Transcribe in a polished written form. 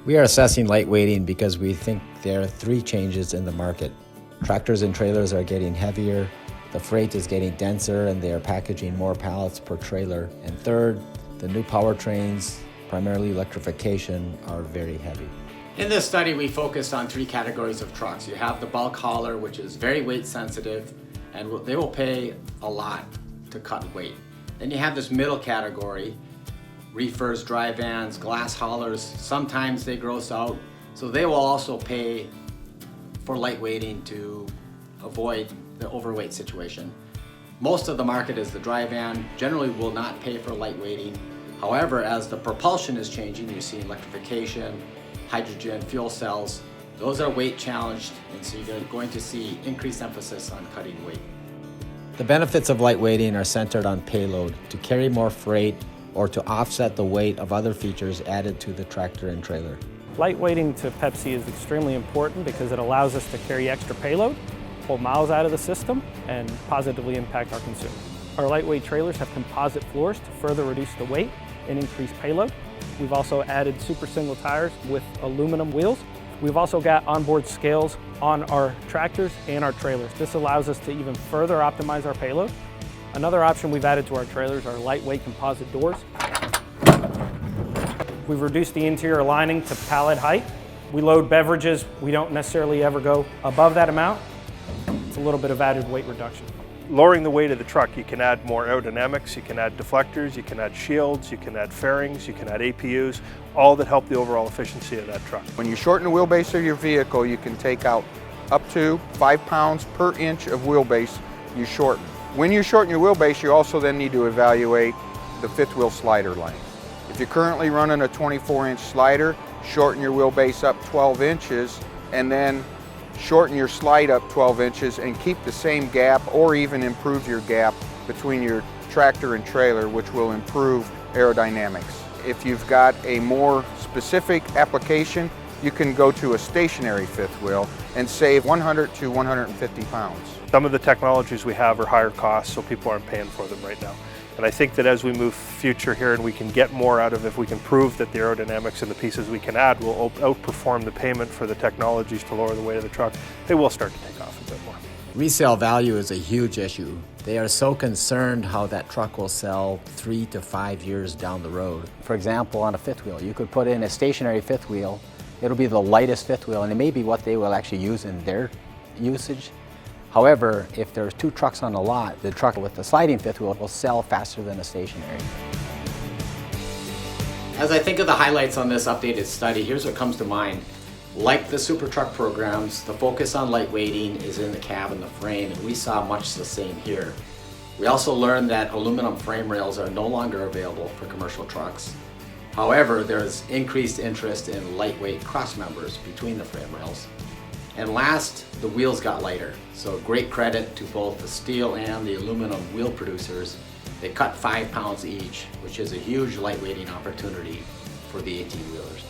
We are assessing lightweighting because we think there are three changes in the market. Tractors and trailers are getting heavier, the freight is getting denser, and they are packaging more pallets per trailer. And third, the new powertrains, primarily electrification, are very heavy. In this study, we focused on three categories of trucks. You have the bulk hauler, which is very weight sensitive, and they will pay a lot to cut weight. Then you have this middle category, reefers, dry vans, glass haulers. Sometimes they gross out, so they will also pay for lightweighting to avoid the overweight situation. Most of the market is the dry van, generally will not pay for lightweighting. However, as the propulsion is changing, you see electrification, hydrogen, fuel cells, those are weight challenged, and so you're going to see increased emphasis on cutting weight. The benefits of lightweighting are centered on payload, to carry more freight or to offset the weight of other features added to the tractor and trailer. Lightweighting to Pepsi is extremely important because it allows us to carry extra payload, pull miles out of the system, and positively impact our consumer. Our lightweight trailers have composite floors to further reduce the weight and increase payload. We've also added super single tires with aluminum wheels. We've also got onboard scales on our tractors and our trailers. This allows us to even further optimize our payload. Another option we've added to our trailers are lightweight composite doors. We've reduced the interior lining to pallet height. We load beverages, we don't necessarily ever go above that amount. It's a little bit of added weight reduction. Lowering the weight of the truck, you can add more aerodynamics, you can add deflectors, you can add shields, you can add fairings, you can add APUs, all that help the overall efficiency of that truck. When you shorten the wheelbase of your vehicle, you can take out up to 5 pounds per inch of wheelbase you shorten. When you shorten your wheelbase, you also then need to evaluate the fifth wheel slider length. If you're currently running a 24-inch slider, shorten your wheelbase up 12 inches and then shorten your slide up 12 inches and keep the same gap or even improve your gap between your tractor and trailer, which will improve aerodynamics. If you've got a more specific application, you can go to a stationary fifth wheel and save 100 to 150 pounds. Some of the technologies we have are higher cost, so people aren't paying for them right now. And I think that as we move future here and we can get more out of it, if we can prove that the aerodynamics and the pieces we can add will outperform the payment for the technologies to lower the weight of the truck, they will start to take off a bit more. Resale value is a huge issue. They are so concerned how that truck will sell 3 to 5 years down the road. For example, on a fifth wheel, you could put in a stationary fifth wheel. It'll be the lightest fifth wheel, and it may be what they will actually use in their usage. However, if there's 2 trucks on the lot, the truck with the sliding fifth wheel will sell faster than a stationary. As I think of the highlights on this updated study, here's what comes to mind. Like the super truck programs, the focus on lightweighting is in the cab and the frame, and we saw much the same here. We also learned that aluminum frame rails are no longer available for commercial trucks. However, there's increased interest in lightweight cross members between the frame rails. And last, the wheels got lighter. So great credit to both the steel and the aluminum wheel producers. They cut 5 pounds each, which is a huge lightweighting opportunity for the 18-wheelers.